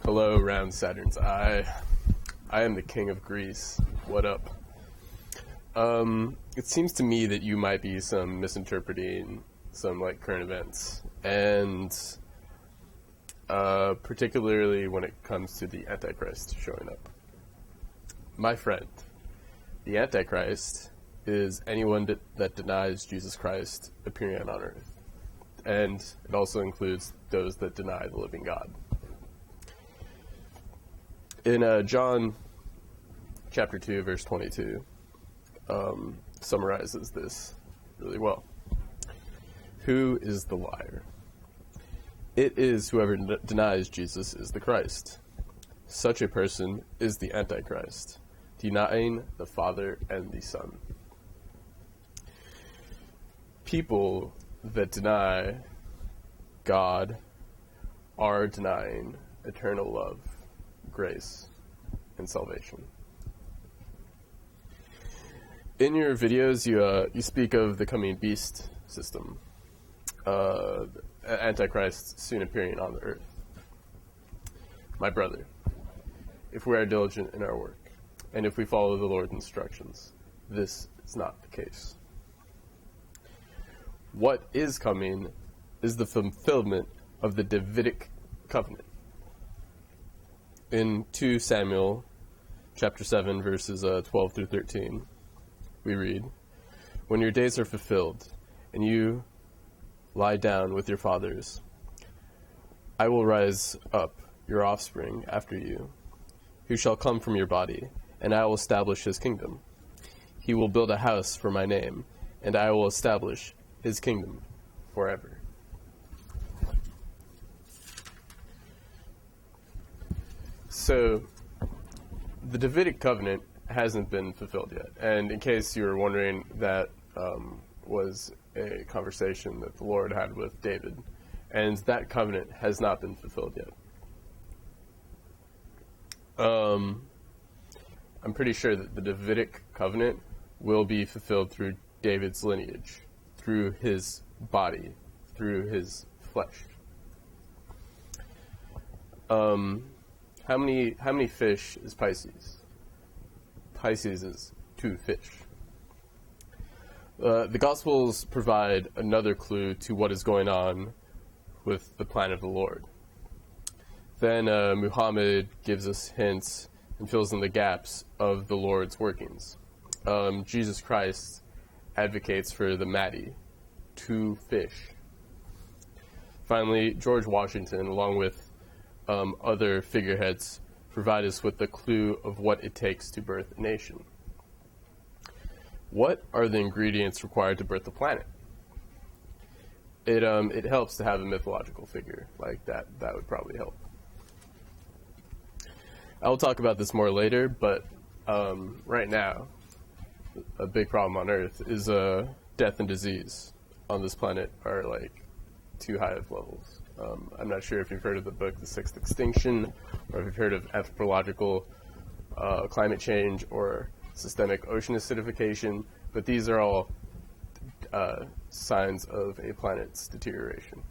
Hello, round Saturn's eye. I am the king of Greece. What up? It seems to me that you might be misinterpreting some current events, and particularly when it comes to the Antichrist showing up. My friend, the Antichrist is anyone that denies Jesus Christ appearing on earth, and it also includes those that deny the living God. In John chapter 2, verse 22, summarizes this really well. Who is the liar? It is whoever denies Jesus is the Christ. Such a person is the Antichrist, denying the Father and the Son. People that deny God are denying eternal love, grace, and salvation. In your videos, you speak of the coming beast system, Antichrist soon appearing on the earth. My brother, if we are diligent in our work, and if we follow the Lord's instructions, this is not the case. What is coming is the fulfillment of the Davidic covenant. In 2 Samuel chapter 7, verses 12 through 13, we read, "When your days are fulfilled, and you lie down with your fathers, I will rise up your offspring after you, who shall come from your body, and I will establish his kingdom. He will build a house for my name, and I will establish his kingdom forever." So, the Davidic covenant hasn't been fulfilled yet. And in case you were wondering, that was a conversation that the Lord had with David. And that covenant has not been fulfilled yet. I'm pretty sure that the Davidic covenant will be fulfilled through David's lineage, through his body, through his flesh. How many fish is Pisces? Pisces is 2 fish. The Gospels provide another clue to what is going on with the plan of the Lord. Then Muhammad gives us hints and fills in the gaps of the Lord's workings. Jesus Christ advocates for the Mahdi, 2 fish. Finally, George Washington, along with other figureheads, provide us with the clue of what it takes to birth a nation. What are the ingredients required to birth the planet? It helps to have a mythological figure like that. That would probably help. I will talk about this more later, but right now, a big problem on Earth is death and disease on this planet are too high of levels. I'm not sure if you've heard of the book The Sixth Extinction, or if you've heard of anthropological climate change or systemic ocean acidification, but these are all signs of a planet's deterioration.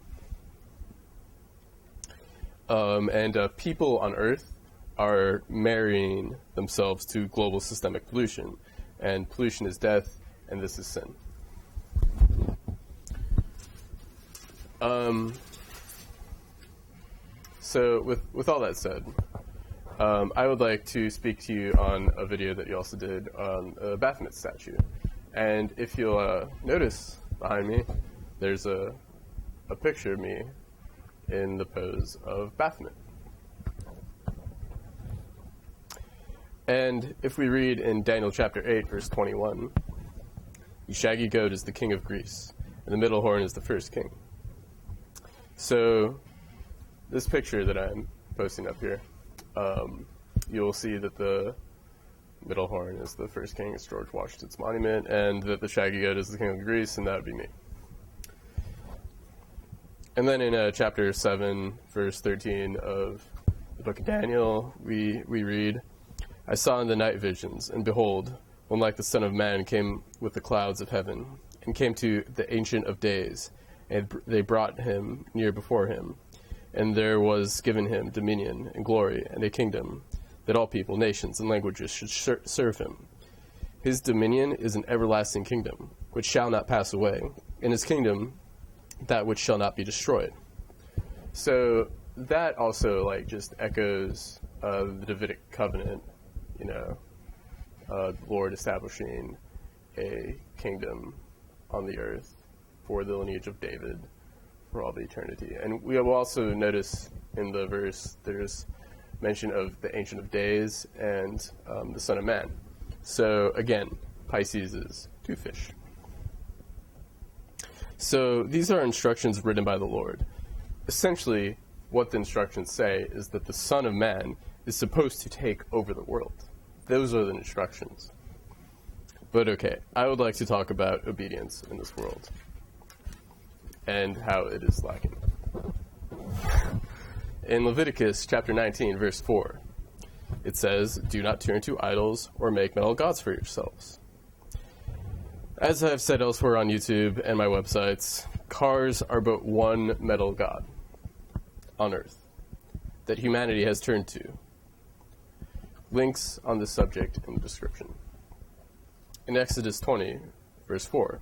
And people on Earth are marrying themselves to global systemic pollution, and pollution is death, and this is sin. So with all that said, I would like to speak to you on a video that you also did on a Baphomet statue. And if you'll notice behind me, there's a picture of me in the pose of Baphomet. And if we read in Daniel chapter 8, verse 21, "The shaggy goat is the king of Greece, and the middle horn is the first king." So, this picture that I'm posting up here, you'll see that the middle horn is the first king, it's George Washington's monument, and that the shaggy goat is the king of Greece, and that would be me. And then in chapter 7, verse 13 of the book of Daniel, we read, "I saw in the night visions, and behold, one like the Son of Man came with the clouds of heaven, and came to the Ancient of Days, and they brought him near before him. And there was given him dominion and glory and a kingdom, that all people, nations, and languages should serve him. His dominion is an everlasting kingdom, which shall not pass away, and his kingdom that which shall not be destroyed. So that also just echoes the Davidic covenant, the Lord establishing a kingdom on the earth for the lineage of David for all the eternity. And we will also notice in the verse there's mention of the Ancient of Days and the Son of Man. So again, Pisces is two fish. So these are instructions written by the Lord. Essentially, what the instructions say is that the Son of Man is supposed to take over the world. Those are the instructions. But okay, I would like to talk about obedience in this world and how it is lacking. In Leviticus chapter 19, verse 4, it says, "Do not turn to idols or make metal gods for yourselves." As I have said elsewhere on YouTube and my websites, cars are but one metal god on Earth that humanity has turned to. Links on this subject in the description. In Exodus 20, verse 4,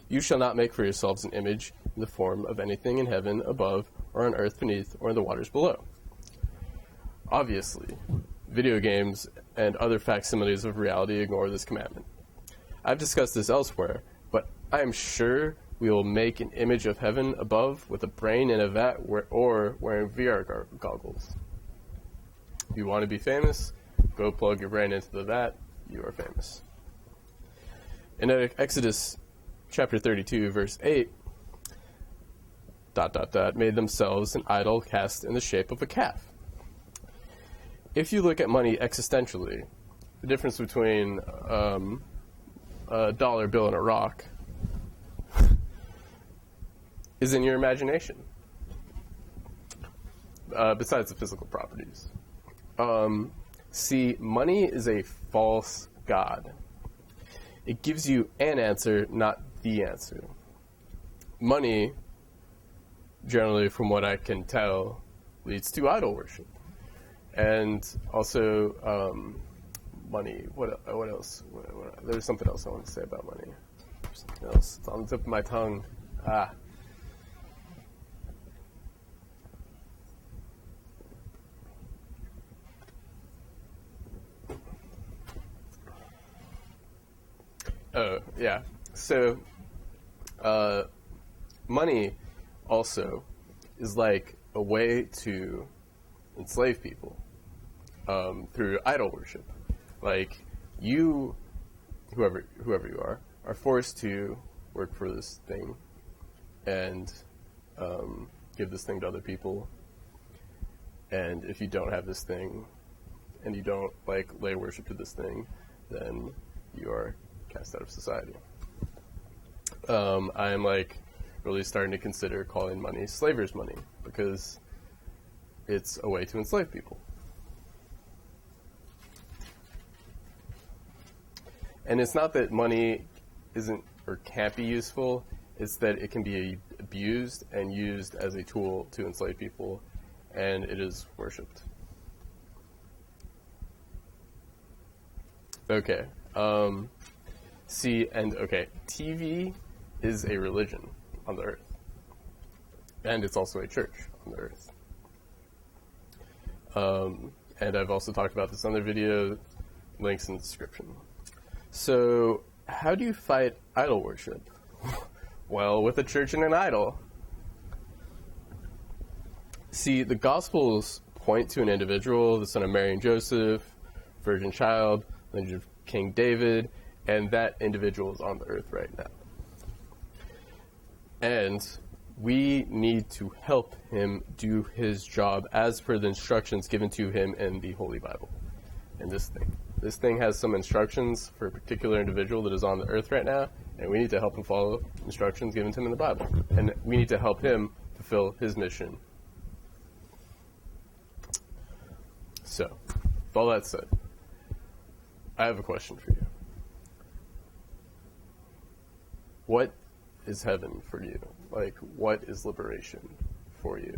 "You shall not make for yourselves an image in the form of anything in heaven above, or on earth beneath, or in the waters below." Obviously, video games and other facsimiles of reality ignore this commandment. I've discussed this elsewhere, but I am sure we will make an image of heaven above with a brain in a vat or wearing VR goggles. If you want to be famous, go plug your brain into the vat, you are famous. In Exodus chapter 32, verse 8, ... made themselves an idol cast in the shape of a calf. If you look at money existentially, the difference between a dollar bill and a rock is in your imagination, besides the physical properties. See, money is a false god. It gives you an answer, not the answer. Money, generally, from what I can tell, leads to idol worship. And also, money. What else? There's something else I want to say about money. Something else. It's on the tip of my tongue. Oh, yeah. So, money also is like a way to enslave people through idol worship. Like, you, whoever you are forced to work for this thing and give this thing to other people. And if you don't have this thing and you don't lay worship to this thing, then you are cast out of society. I am really starting to consider calling money slaver's money because it's a way to enslave people. And it's not that money isn't or can't be useful, it's that it can be abused and used as a tool to enslave people, and it is worshipped. Okay. TV is a religion on the earth. And it's also a church on the earth. And I've also talked about this in other video, links in the description. So, how do you fight idol worship? Well, with a church and an idol. See, the Gospels point to an individual, the son of Mary and Joseph, virgin child, lineage of King David, and that individual is on the earth right now. And we need to help him do his job as per the instructions given to him in the Holy Bible. And this thing has some instructions for a particular individual that is on the earth right now, and we need to help him follow instructions given to him in the Bible. And we need to help him fulfill his mission. So, with all that said, I have a question for you. What is heaven for you? What is liberation for you?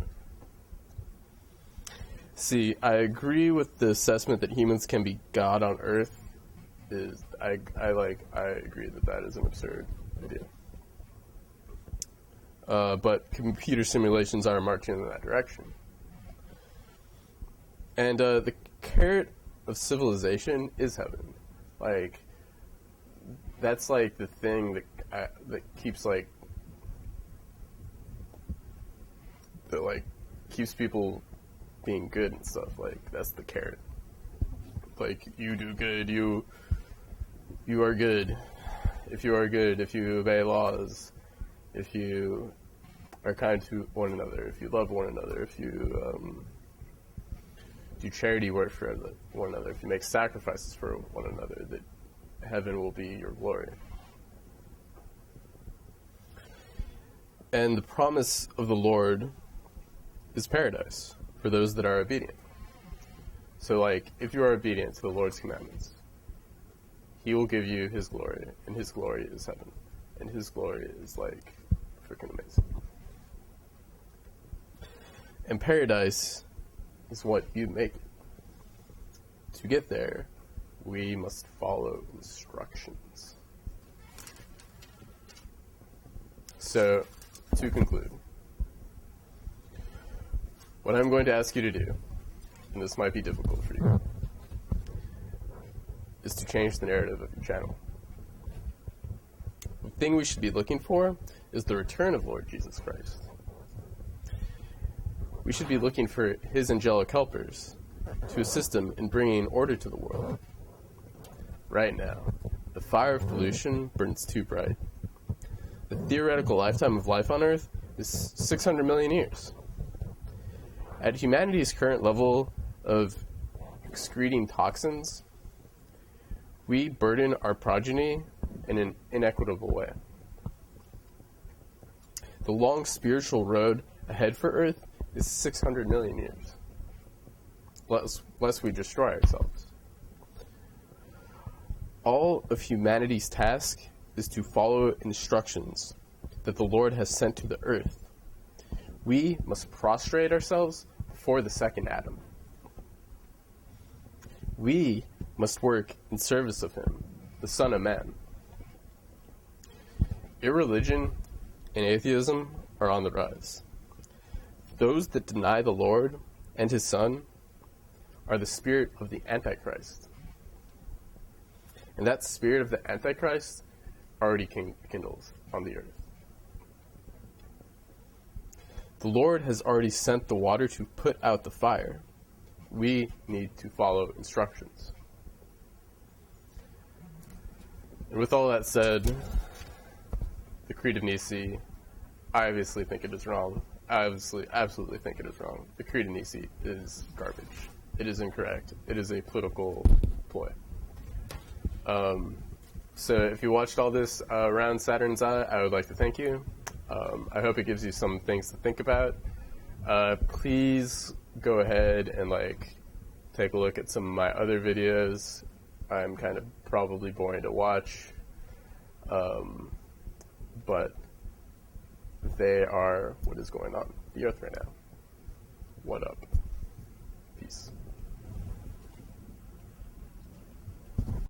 See, I agree with the assessment that humans can be God on Earth. I agree that is an absurd idea. But computer simulations are marching in that direction. And the carrot of civilization is heaven. Like, that's like the thing that keeps keeps people being good and stuff. Like, that's the carrot. Like, you do good, you are good. If you are good, if you obey laws, if you are kind to one another, if you love one another, if you do charity work for one another, if you make sacrifices for one another, that heaven will be your glory. And the promise of the Lord is paradise for those that are obedient. So, like, if you are obedient to the Lord's commandments, He will give you His glory, and His glory is heaven. And His glory is, like, freaking amazing. And paradise is what you make it. To get there, we must follow instructions. So, to conclude, what I'm going to ask you to do, and this might be difficult for you, is to change the narrative of your channel. The thing we should be looking for is the return of Lord Jesus Christ. We should be looking for His angelic helpers to assist Him in bringing order to the world. Right now, the fire of pollution burns too bright. The theoretical lifetime of life on Earth is 600 million years. At humanity's current level of excreting toxins, we burden our progeny in an inequitable way. The long spiritual road ahead for Earth is 600 million years, lest we destroy ourselves. All of humanity's task is to follow instructions that the Lord has sent to the earth. We must prostrate ourselves before the second Adam. We must work in service of Him, the Son of Man. Irreligion and atheism are on the rise. Those that deny the Lord and His Son are the spirit of the Antichrist. And that spirit of the Antichrist already kindles on the earth. The Lord has already sent the water to put out the fire. We need to follow instructions. And with all that said, the Creed of Nicaea, I obviously think it is wrong. I absolutely think it is wrong. The Creed of Nicaea is garbage. It is incorrect. It is a political ploy. So if you watched all this around Saturn's eye, I would like to thank you. I hope it gives you some things to think about. Please go ahead and take a look at some of my other videos. I'm kind of probably boring to watch, but they are what is going on the Earth right now. What up? Peace.